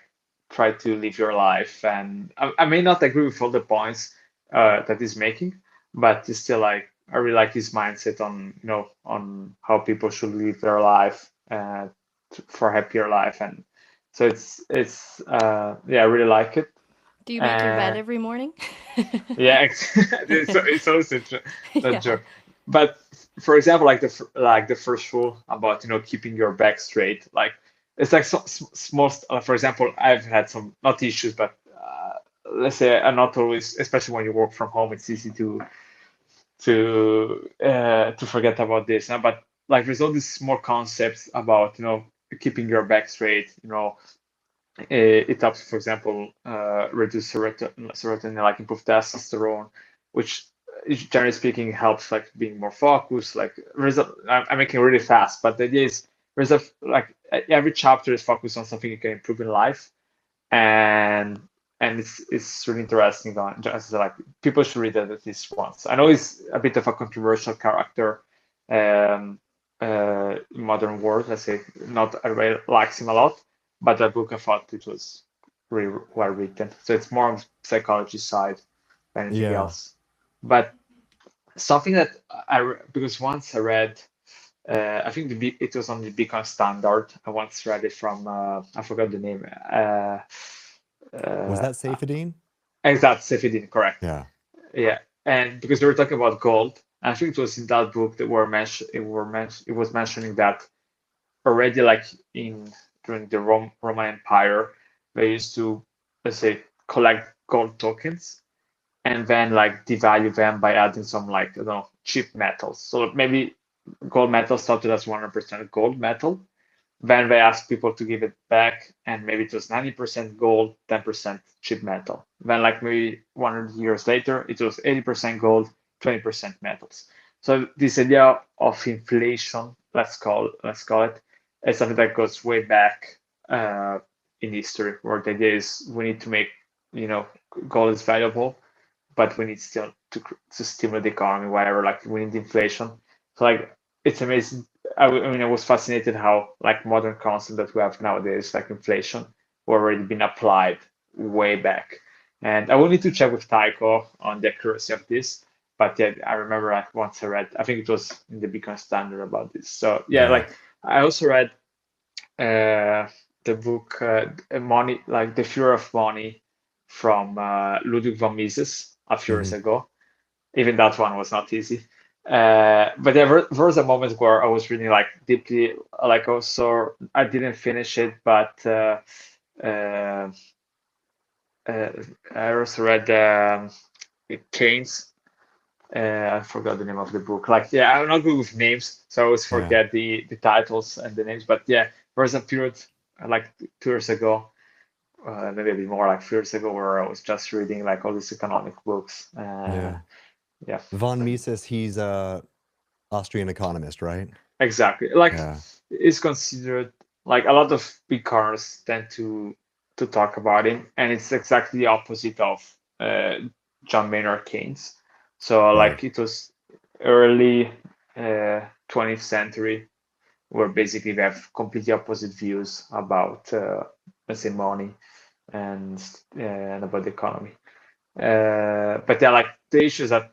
S4: try to live your life. And I may not agree with all the points that he's making, but it's still like I really like his mindset on on how people should live their life for a happier life. And so yeah, I really like it.
S2: Do you make your bed
S4: And
S2: every morning?
S4: yeah, it's also not
S2: Yeah.
S4: joke. But for example, like the first rule about keeping your back straight, like it's like small. For example, I've had some not issues, but let's say I'm not always, especially when you work from home, it's easy to forget about this. But like there's all these small concepts about keeping your back straight. It helps, for example, reduce serotonin, like improve testosterone, which generally speaking helps like being more focused. Like I'm making it really fast, but the idea is there's a like every chapter is focused on something you can improve in life, and it's really interesting. On just like people should read it at least once. I know he's a bit of a controversial character um, in modern world. Let's say not everybody likes him a lot, but that book I thought it was really well written. So it's more on psychology side than anything
S1: Yeah.
S4: else. But something that because once I read. I think it was on the Beacon Standard. I once read it from I forgot the name.
S1: Was
S4: Uh,
S1: that Safedine?
S4: exact Sefidin, correct.
S1: Yeah.
S4: Yeah, and because they were talking about gold, I think it was in that book that it was mentioning that already like in during the Roman Empire, they used to, let's say, collect gold tokens and then like devalue them by adding some like I don't know cheap metals. So maybe gold metal started as 100% gold metal. Then they asked people to give it back, and maybe it was 90% gold, 10% cheap metal. Then, like maybe 100 years later, it was 80% gold, 20% metals. So this idea of inflation, let's call it, is something that goes way back in history, where the idea is we need to make you know gold is valuable, but we need still to stimulate the economy, whatever. Like we need inflation. So like it's amazing. I mean, I was fascinated how like modern concept that we have nowadays, like inflation, were already been applied way back. And I will need to check with Tycho on the accuracy of this. But yeah, I remember like once I read, I think it was in the Beacon Standard about this. So yeah,
S1: Yeah.
S4: like I also read the book Money, like The Fear of Money from Ludwig von Mises a few years
S1: Hmm.
S4: ago. Even that one was not easy. But there was a moment where I was reading like deeply, like also I didn't finish it, but uh, I also read Keynes. I forgot the name of the book. Like, yeah, I'm not good with names, so I always
S1: Yeah.
S4: forget the titles and the names. But yeah, there was a period like 2 years ago, maybe a bit more like 3 years ago, where I was just reading like all these economic books.
S1: Yeah.
S4: Yeah,
S1: Von Mises, he's a Austrian economist, right?
S4: exactly. Like,
S1: Yeah.
S4: it's considered like a lot of big cars tend to talk about him, and it's exactly the opposite of John Maynard Keynes. So
S1: Right.
S4: like it was early 20th century where basically we have completely opposite views about let's say money and about the economy. But yeah, like the issues that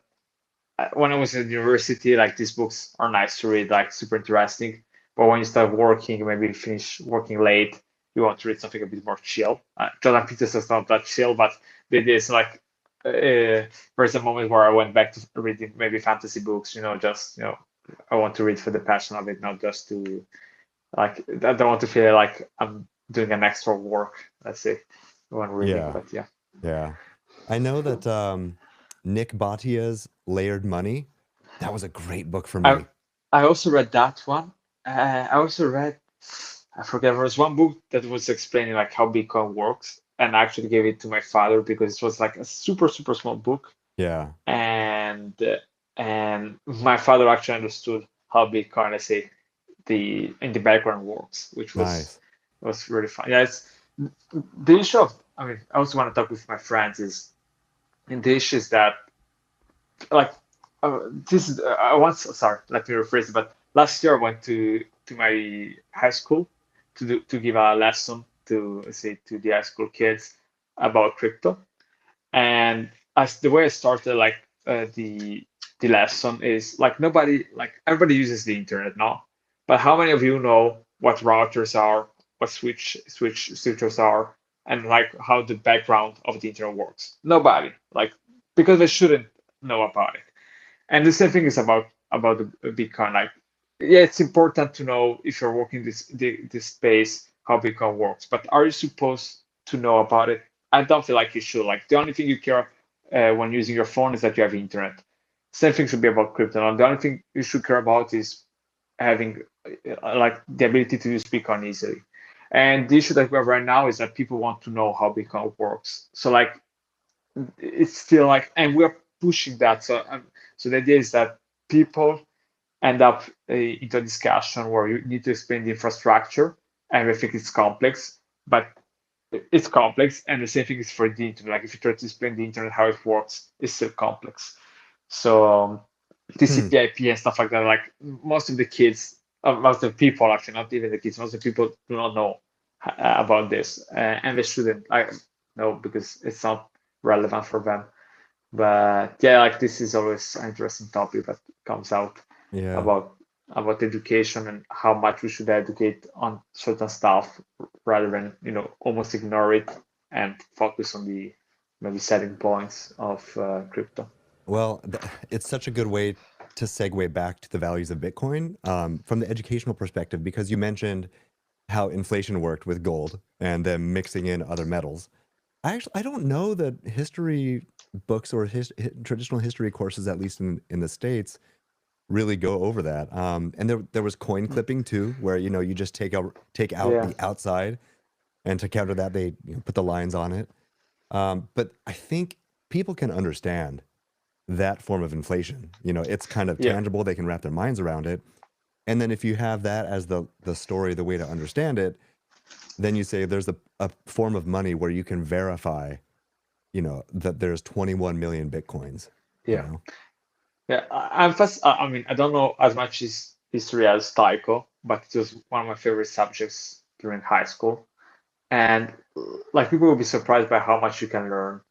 S4: when I was at university, like these books are nice to read, like super interesting. But when you start working, maybe you finish working late, you want to read something a bit more chill. Jordan Peterson's not that chill, but the idea is like there's a moment where I went back to reading maybe fantasy books, just I want to read for the passion of it, not just to like I don't want to feel like I'm doing an extra work, let's say, when reading.
S1: Yeah.
S4: But yeah.
S1: Yeah. I know that Nick Bhatia's Layered Money That was a great book for
S4: I
S1: me.
S4: I also read that one. I also read, I forget, there was one book that was explaining like how Bitcoin works, and I actually gave it to my father because it was like a super super small book,
S1: Yeah,
S4: and my father actually understood how Bitcoin, let's say, the in the background works, which
S1: nice.
S4: was really fun. Yeah, it's the issue of, I mean, I also want to talk with my friends is, and the issue is that, like, this is I once, sorry, let me rephrase it, but last year I went to my high school to give a lesson to, let's say, to the high school kids about crypto. And as the way I started, like, the lesson is like, nobody, like, everybody uses the internet now, but how many of you know what routers are, what switchers are, and like how the background of the internet works? Nobody, like, because they shouldn't know about it. And the same thing is about the Bitcoin. Like, yeah, it's important to know if you're working this space how Bitcoin works, but are you supposed to know about it? I don't feel like you should. Like, the only thing you care when using your phone is that you have internet. Same thing should be about crypto. Now, the only thing you should care about is having like the ability to use Bitcoin easily. And the issue that we have right now is that people want to know how Bitcoin works. So like, it's still like, and we're pushing that. So the idea is that people end up into a discussion where you need to explain the infrastructure, and I think it's complex, but it's complex. And the same thing is for the internet. Like, if you try to explain the internet how it works, it's still complex. So
S1: Hmm.
S4: TCP/IP and stuff like that. Like, most of the kids, most of the people, actually, not even the kids, most of the people do not know about this, and they shouldn't. I know, because it's not relevant for them. But yeah, like, this is always an interesting topic that comes out
S1: Yeah.
S4: about education and how much we should educate on certain stuff, rather than, almost ignore it and focus on the maybe selling points of crypto.
S1: Well, it's such a good way to segue back to the values of Bitcoin from the educational perspective, because you mentioned how inflation worked with gold and then mixing in other metals. I don't know that history books or traditional history courses, at least in the States, really go over that. And there was coin clipping too, where you just take out
S4: Yeah,
S1: the outside, and to counter that they put the lines on it. But I think people can understand that form of inflation. It's kind of
S4: yeah,
S1: tangible; they can wrap their minds around it. And then if you have that as the story, the way to understand it, then you say there's a form of money where you can verify, that there's 21 million Bitcoins, you
S4: yeah,
S1: know?
S4: yeah. I'm first. I mean, I don't know as much history as Tycho, but it was one of my favorite subjects during high school. And like, people will be surprised by how much you can learn,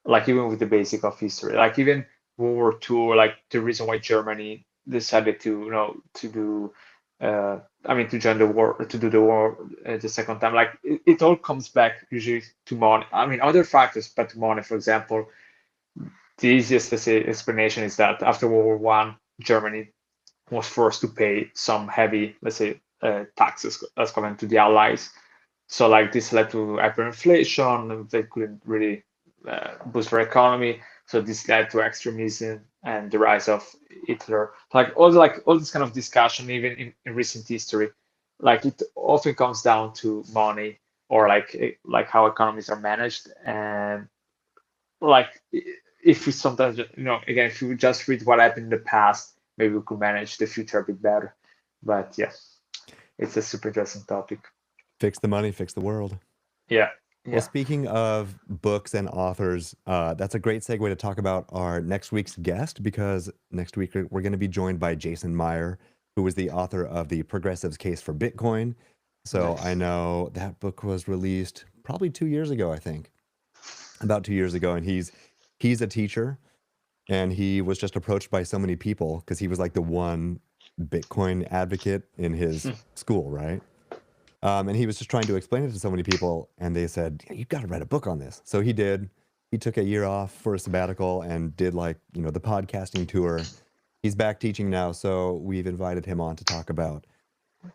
S4: like, even with the basic of history, like even World War II, like the reason why Germany decided to, to do, I mean, to join the war, to do the war the second time. Like, it all comes back usually to money. I mean, other factors, but to money. For example, the easiest, let's say, explanation is that after World War I, Germany was forced to pay some heavy, let's say, taxes as compared to the Allies. So like, this led to hyperinflation. They couldn't really boost their economy. So this led to extremism and the rise of Hitler. Like all this kind of discussion, even in recent history, like, it often comes down to money, or like how economies are managed. And like, if we sometimes, again, if we just read what happened in the past, maybe we could manage the future a bit better. But yeah, it's a super interesting topic.
S1: Fix the money, fix the world.
S4: Yeah,
S1: Well,
S4: yeah,
S1: speaking of books and authors, that's a great segue to talk about our next week's guest, because next week we're going to be joined by Jason Meyer, who is the author of The Progressive's Case for Bitcoin. So I
S4: nice.
S1: know that book was released probably 2 years ago, I think, about 2 years ago, and he's a teacher, and he was just approached by so many people because he was like the one Bitcoin advocate in his school, right? And he was just trying to explain it to so many people, and they said, yeah, "You've got to write a book on this." So he did. He took a year off for a sabbatical and did, like, the podcasting tour. He's back teaching now, so we've invited him on to talk about,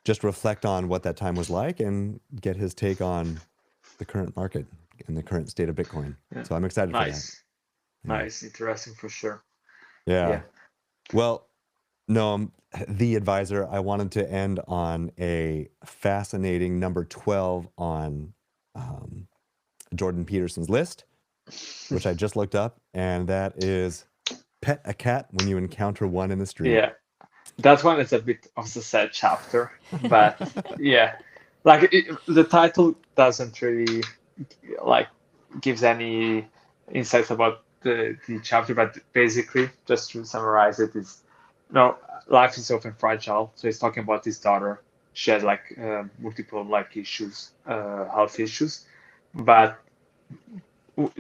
S1: just reflect on what that time was like and get his take on the current market and the current state of Bitcoin.
S4: Yeah,
S1: So I'm excited for that.
S4: nice,
S1: Yeah.
S4: nice, interesting for sure.
S1: Yeah.
S4: Yeah,
S1: Well, No, the advisor, I wanted to end on a fascinating number 12 on Jordan Peterson's list, which I just looked up, and that is pet a cat when you encounter one in the street.
S4: Yeah, that one is a bit of the sad chapter, but yeah, like the title doesn't really like gives any insights about the chapter, but basically, just to summarize it, is life is often fragile. So he's talking about his daughter. She has like multiple like issues, health issues, but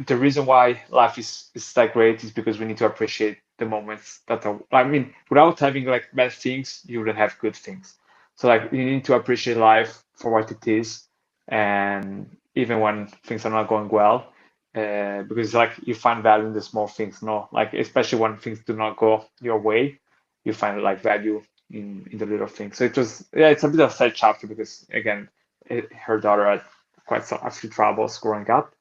S4: the reason why life is that great is because we need to appreciate the moments that are, I mean, without having like bad things, you wouldn't have good things. So like you need to appreciate life for what it is, and even when things are not going well, because like you find value in the small things, no, like especially when things do not go your way, you find like value in the little things. So it was, yeah, it's a bit of a sad chapter because again, her daughter had quite a few troubles growing up,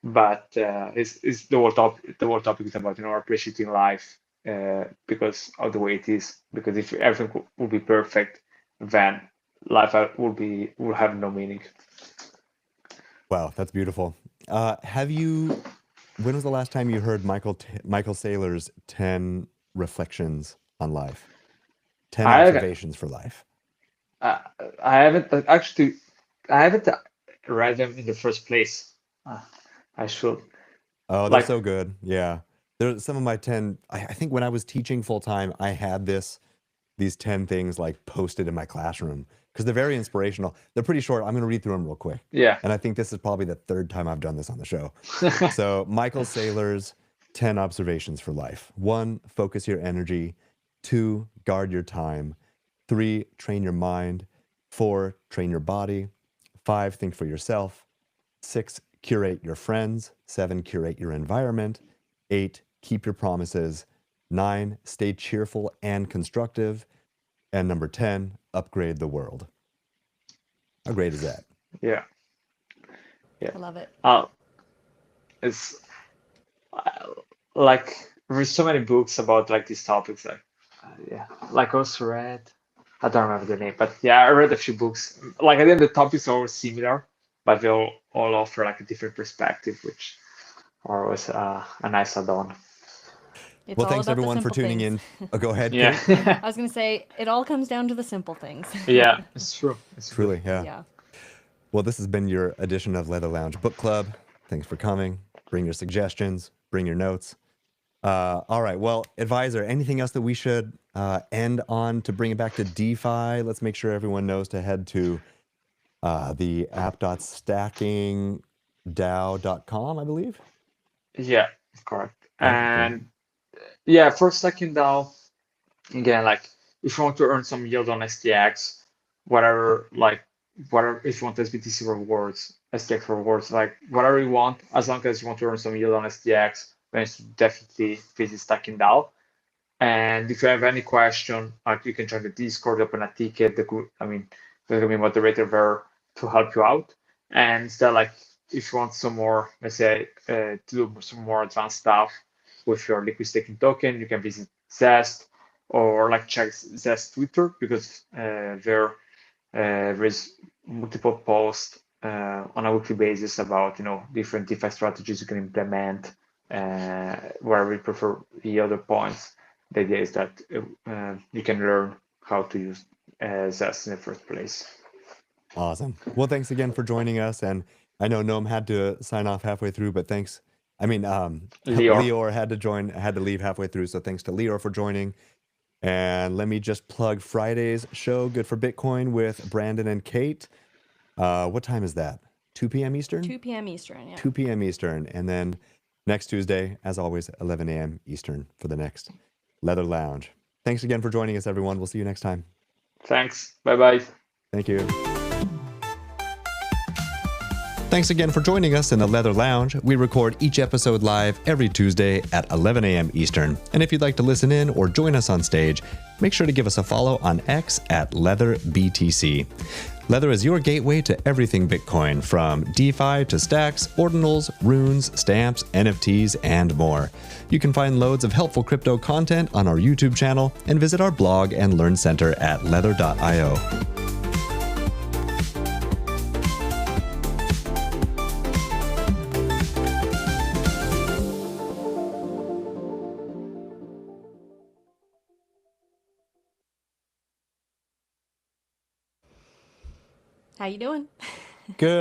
S4: but it's the whole topic. The whole topic is about appreciating life because of the way it is. Because if everything would be perfect, then life will have no meaning.
S1: Wow, that's beautiful. When was the last time you heard Michael Saylor's 10 reflections on life? 10
S4: I haven't-
S1: observations for life.
S4: I haven't actually. I haven't read them in the first place. I should.
S1: Oh, they're
S4: Like-
S1: so good. Yeah. There's some of my 10, I think when I was teaching full time, I had these 10 things like posted in my classroom because they're very inspirational. They're pretty short. I'm going to read through them real quick.
S4: Yeah.
S1: And I think this is probably the third time I've done this on the show. So Michael Saylor's 10 observations for life. 1, focus your energy. 2, guard your time. 3, train your mind. 4, train your body. 5, think for yourself. 6, curate your friends. 7, curate your environment. 8, keep your promises. 9, stay cheerful and constructive. And number 10, upgrade the world. How great is that?
S4: Yeah.
S2: I love it.
S4: It's like there's so many books about like these topics. Like yeah, like I also read. I don't remember the name, but yeah, I read a few books. Like I think the topics are all similar, but they all offer like a different perspective, which are always a nice add-on.
S2: It's
S1: Well,
S2: all
S1: thanks
S2: about the
S1: everyone for
S2: simple
S1: tuning
S2: things.
S1: in. Oh, go ahead.
S4: Yeah,
S1: Kate.
S2: I was going to say, it all comes down to the simple things.
S4: yeah, it's true. It's true.
S1: Truly, yeah.
S2: Yeah.
S1: Well, this has been your edition of Leather Lounge Book Club. Thanks for coming. Bring your suggestions. Bring your notes. All right. Well, advisor, anything else that we should end on to bring it back to DeFi? Let's make sure everyone knows to head to the app.stackingdao.com, I believe.
S4: Yeah, correct.
S1: Yeah, okay.
S4: And yeah, for second DAO, again, like if you want to earn some yield on STX, whatever, if you want SBTC rewards, STX rewards, like whatever you want, as long as you want to earn some yield on STX, then it's definitely visit Stacking DAO. And if you have any question, like you can join the Discord, open a ticket. There's gonna be a moderator there to help you out. And instead, like if you want some more, let's say, to do some more advanced stuff with your liquid staking token, you can visit Zest or like check Zest Twitter because there is multiple posts on a weekly basis about different DeFi strategies you can implement. Where we prefer the other points, the idea is that you can learn how to use Zest in the first place.
S1: Awesome. Well, thanks again for joining us. And I know Noam had to sign off halfway through, but thanks. Leor had to leave halfway through. So thanks to Leor for joining. And let me just plug Friday's show, Good for Bitcoin, with Brandon and Kate. What time is that? 2 p.m. Eastern?
S2: 2 p.m. Eastern, yeah.
S1: 2 p.m. Eastern. And then next Tuesday, as always, 11 a.m. Eastern for the next Leather Lounge. Thanks again for joining us, everyone. We'll see you next time.
S4: Thanks. Bye-bye.
S1: Thank you. Thanks again for joining us in the Leather Lounge. We record each episode live every Tuesday at 11 a.m. Eastern. And if you'd like to listen in or join us on stage, make sure to give us a follow on X at LeatherBTC. Leather is your gateway to everything Bitcoin, from DeFi to stacks, ordinals, runes, stamps, NFTs, and more. You can find loads of helpful crypto content on our YouTube channel and visit our blog and learn center at leather.io.
S2: How you doing?
S1: Good.